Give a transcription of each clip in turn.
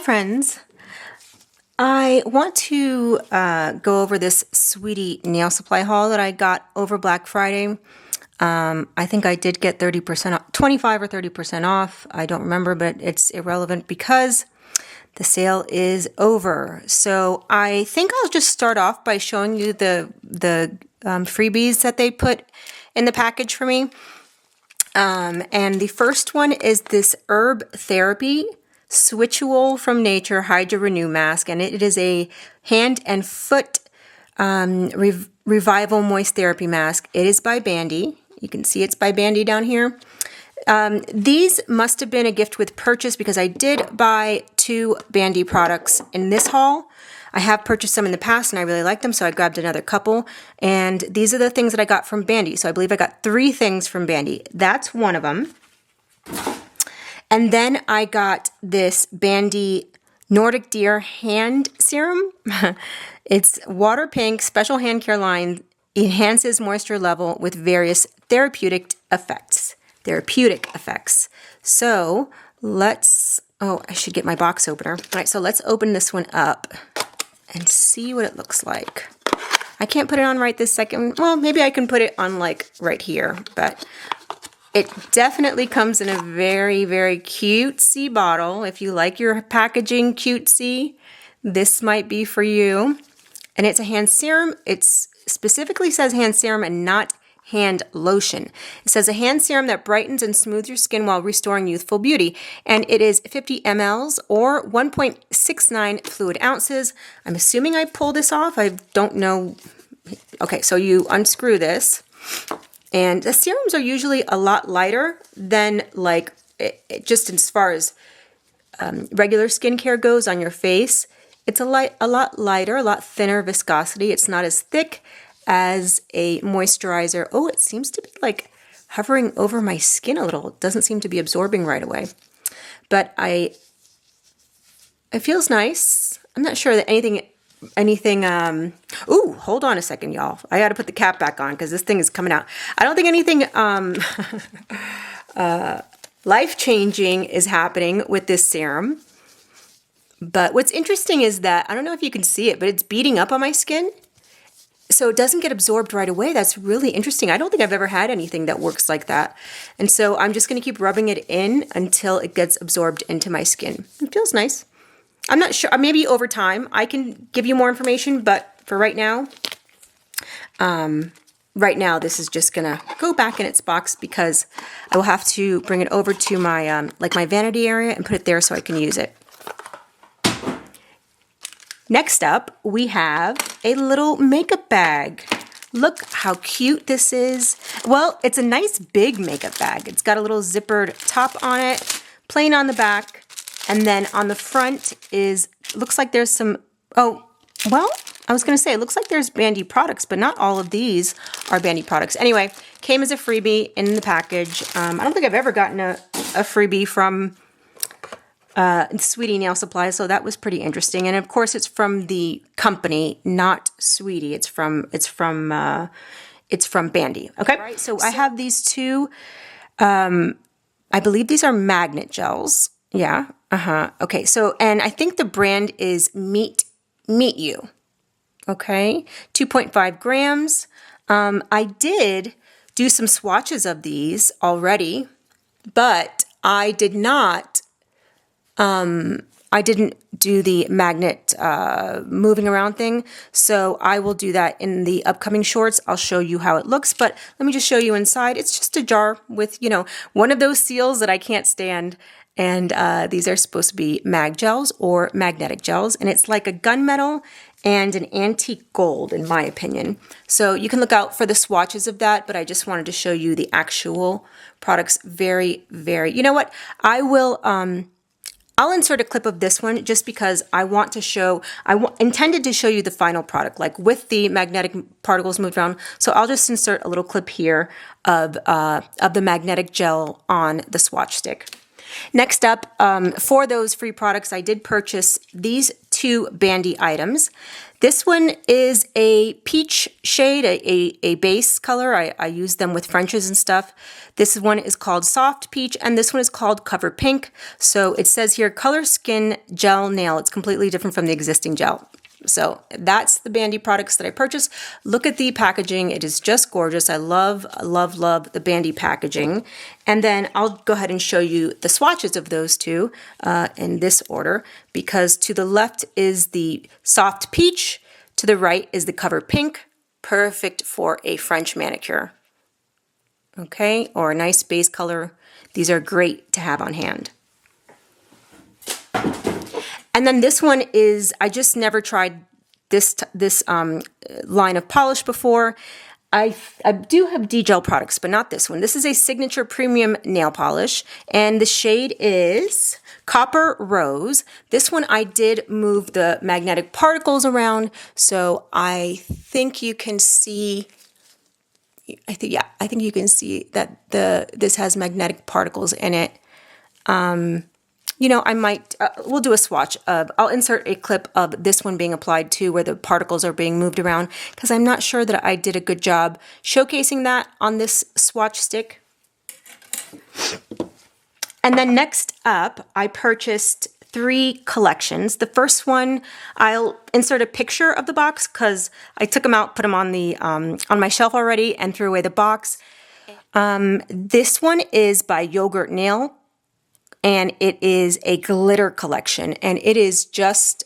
friends. I want to go over this Sweetie nail supply haul that I got over Black Friday. I think I did get 30% off, 25 or 30% off. I don't remember, but it's irrelevant because the sale is over. So I think I'll just start off by showing you the freebies that they put in the package for me. And the first one is this Herb Therapy Switchual from Nature Hydra Renew Mask, and it is a hand and foot revival moist therapy mask. It is by Bandy. You can see it's by Bandy down here. These must have been a gift with purchase because I did buy 2 Bandy products in this haul. I have purchased some in the past and I really like them, so I grabbed another couple. And these are the things that I got from Bandy. So I believe I got 3 things from Bandy. That's one of them. And then I got this Bandy Nordic Deer Hand Serum. It's water pink, special hand care line, enhances moisture level with various therapeutic effects. So let's, I should get my box opener. All right, so let's open this one up and see what it looks like. I can't put it on right this second. Well, maybe I can put it on like right here, but it definitely comes in a very, very cutesy bottle. If you like your packaging cutesy, this might be for you. And it's a hand serum. It specifically says hand serum and not hand lotion. It says a hand serum that brightens and smooths your skin while restoring youthful beauty. And it is 50 mLs or 1.69 fluid ounces. I'm assuming I pulled this off. I don't know. Okay, so you unscrew this. And the serums are usually a lot lighter than like, just as far as regular skincare goes on your face. It's a lot lighter, a lot thinner viscosity. It's not as thick as a moisturizer. Oh, it seems to be like hovering over my skin a little. It doesn't seem to be absorbing right away. But it feels nice. I'm not sure that anything, ooh, hold on a second, y'all. I got to put the cap back on because this thing is coming out. I don't think anything life-changing is happening with this serum. But what's interesting is that, I don't know if you can see it, but it's beating up on my skin. So it doesn't get absorbed right away. That's really interesting. I don't think I've ever had anything that works like that. And so I'm just going to keep rubbing it in until it gets absorbed into my skin. It feels nice. I'm not sure, maybe over time I can give you more information, but for right now, this is just gonna go back in its box because I will have to bring it over to my, my vanity area and put it there so I can use it. Next up, we have a little makeup bag. Look how cute this is. Well, it's a nice big makeup bag. It's got a little zippered top on it, plain on the back. And then on the front looks like there's some, I was going to say, it looks like there's Bandy products, but not all of these are Bandy products. Anyway, came as a freebie in the package. I don't think I've ever gotten a freebie from Sweetie Nail Supply, so that was pretty interesting. And of course, it's from the company, not Sweetie. It's from Bandy. Okay, right. So I have these 2. I believe these are magnet gels. Yeah. Okay. So, and I think the brand is Meet You. Okay. 2.5 grams. I did do some swatches of these already, but I didn't do the magnet moving around thing, so I will do that in the upcoming shorts. I'll show you how it looks, but let me just show you inside. It's just a jar with, one of those seals that I can't stand, and these are supposed to be mag gels or magnetic gels, and it's like a gunmetal and an antique gold, in my opinion. So you can look out for the swatches of that, but I just wanted to show you the actual products. Very, very, you know what? I'll insert a clip of this one just because I want to show, intended to show you the final product, like with the magnetic particles moved around. So I'll just insert a little clip here of the magnetic gel on the swatch stick. Next up, for those free products, I did purchase these two bandy items. This one is a peach shade, a base color. I use them with Frenches and stuff. This one is called Soft Peach, and this one is called Cover Pink. So it says here, Color Skin Gel Nail. It's completely different from the existing gel. So that's the Bandy products that I purchased. Look at the packaging. It is just gorgeous. I love, love, love the Bandy packaging. And then I'll go ahead and show you the swatches of those two in this order, because to the left is the Soft Peach, to the right is the Cover Pink, perfect for a French manicure. Okay, or a nice base color. These are great to have on hand. And then this one is, I just never tried this line of polish before. I do have D-Gel products, but not this one. This is a Signature Premium Nail Polish, and the shade is Copper Rose. This one I did move the magnetic particles around, so I think you can see, I think you can see that this has magnetic particles in it. You know, I might, we'll do a swatch of, I'll insert a clip of this one being applied to where the particles are being moved around, because I'm not sure that I did a good job showcasing that on this swatch stick. And then next up, I purchased 3 collections. The first one, I'll insert a picture of the box because I took them out, put them on the on my shelf already, and threw away the box. This one is by Yogurt Nail, and it is a glitter collection, and it is just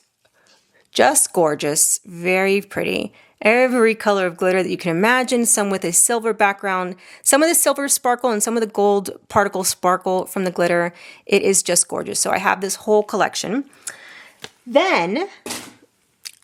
gorgeous, very pretty. Every color of glitter that you can imagine, some with a silver background, some of the silver sparkle and some of the gold particle sparkle from the glitter. It is just gorgeous. So I have this whole collection. Then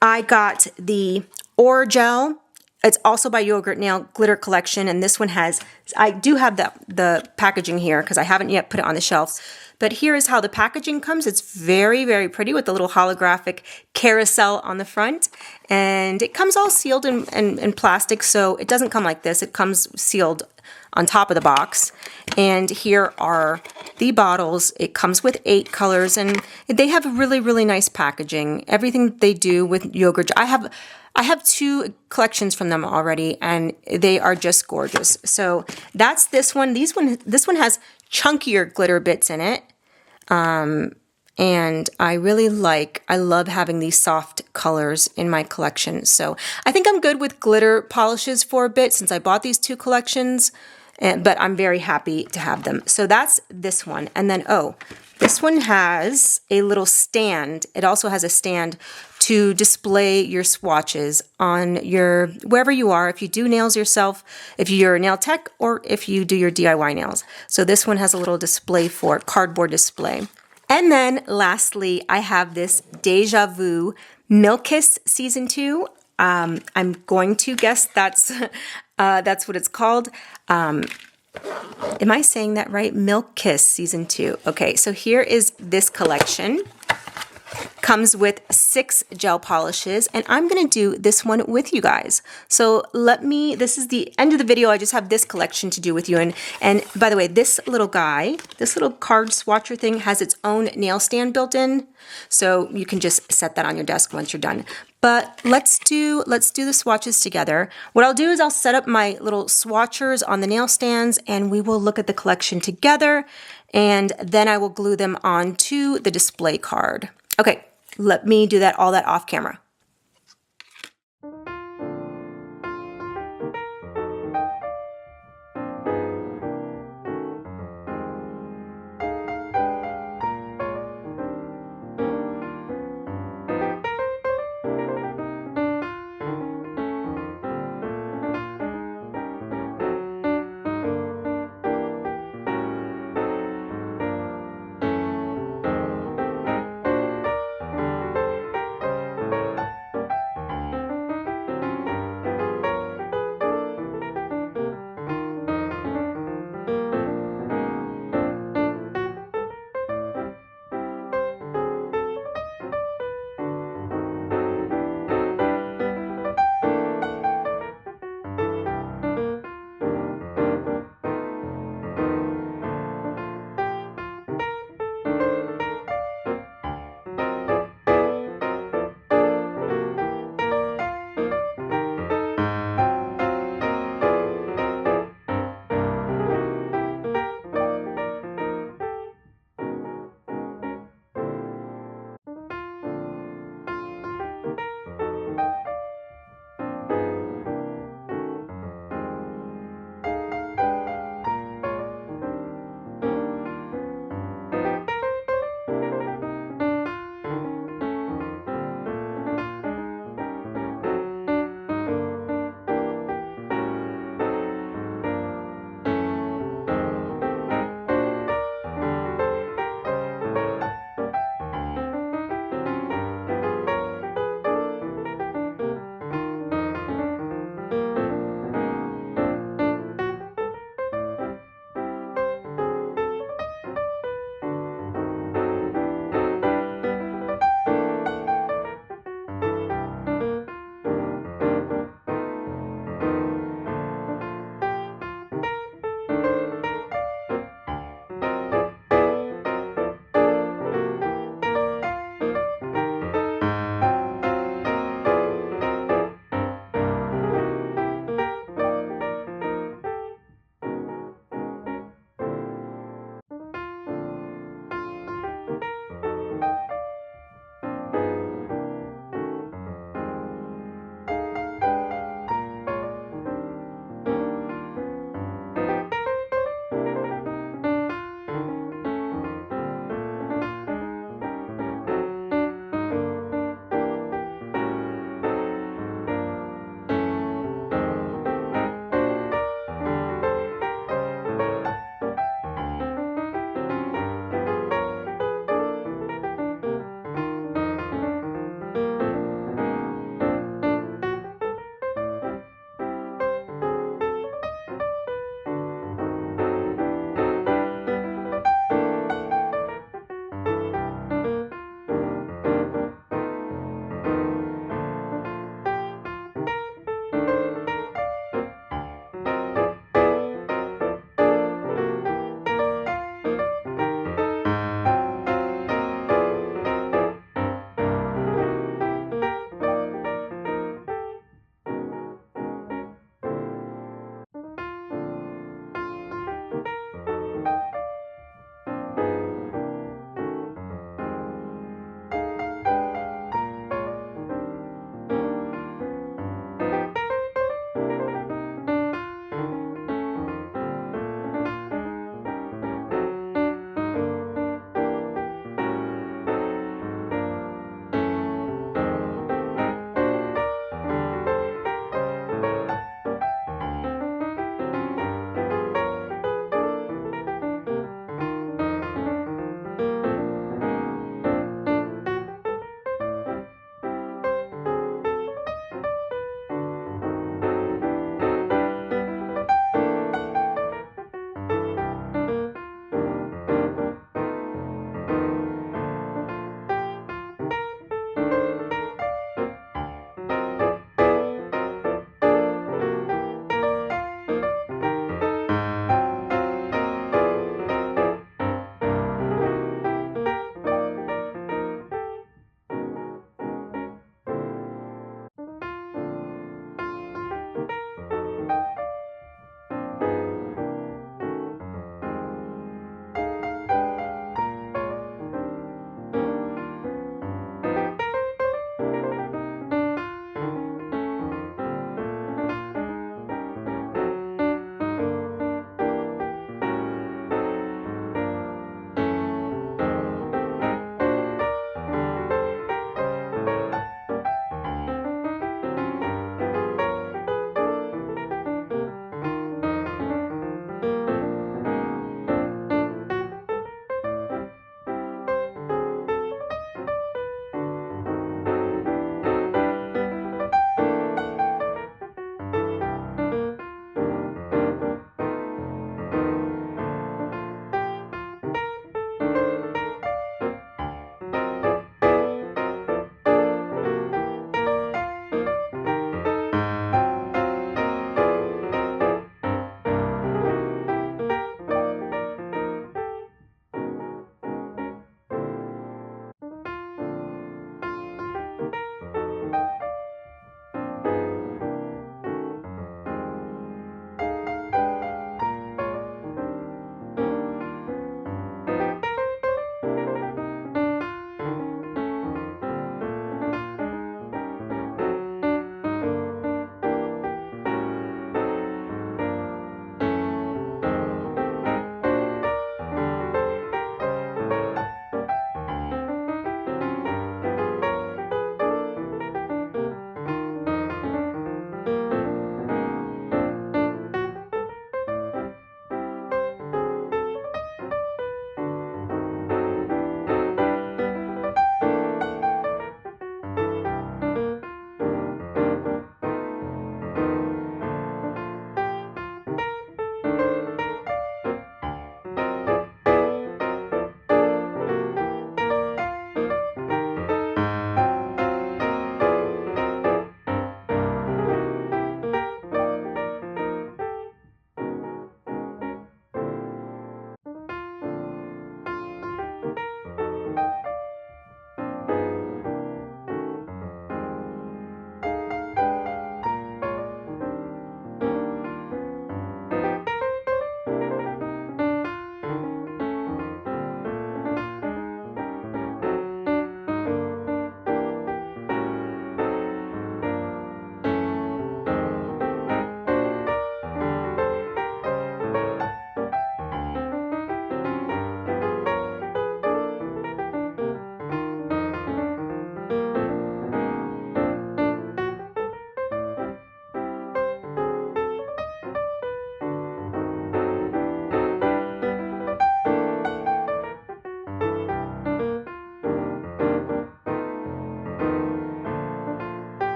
I got the Orgel. It's also by Yogurt Nail Glitter Collection, and this one has, I do have the packaging here because I haven't yet put it on the shelf. But here is how the packaging comes. It's very, very pretty with the little holographic carousel on the front. And it comes all sealed in plastic, so it doesn't come like this. It comes sealed on top of the box. And here are the bottles. It comes with 8 colors, and they have really, really nice packaging. Everything they do with yogurt. I have 2 collections from them already, and they are just gorgeous. So that's this one. This one has chunkier glitter bits in it. And I love having these soft colors in my collection. So I think I'm good with glitter polishes for a bit since I bought these 2 collections, but I'm very happy to have them. So that's this one. And then, this one has a little stand. It also has a stand to display your swatches on your, wherever you are, if you do nails yourself, if you're a nail tech, or if you do your DIY nails. So this one has a little display for it, cardboard display. And then lastly, I have this Deja Vu Milk Kiss Season 2. I'm going to guess that's what it's called. Am I saying that right? Milk Kiss Season 2. Okay, so here is this collection. Comes with 6 gel polishes, and I'm going to do this one with you guys. So this is the end of the video. I just have this collection to do with you. And by the way, this little guy, this little card swatcher thing has its own nail stand built in. So you can just set that on your desk once you're done. But let's do the swatches together. What I'll do is I'll set up my little swatchers on the nail stands, and we will look at the collection together, and then I will glue them onto the display card. Okay, let me do all that off camera.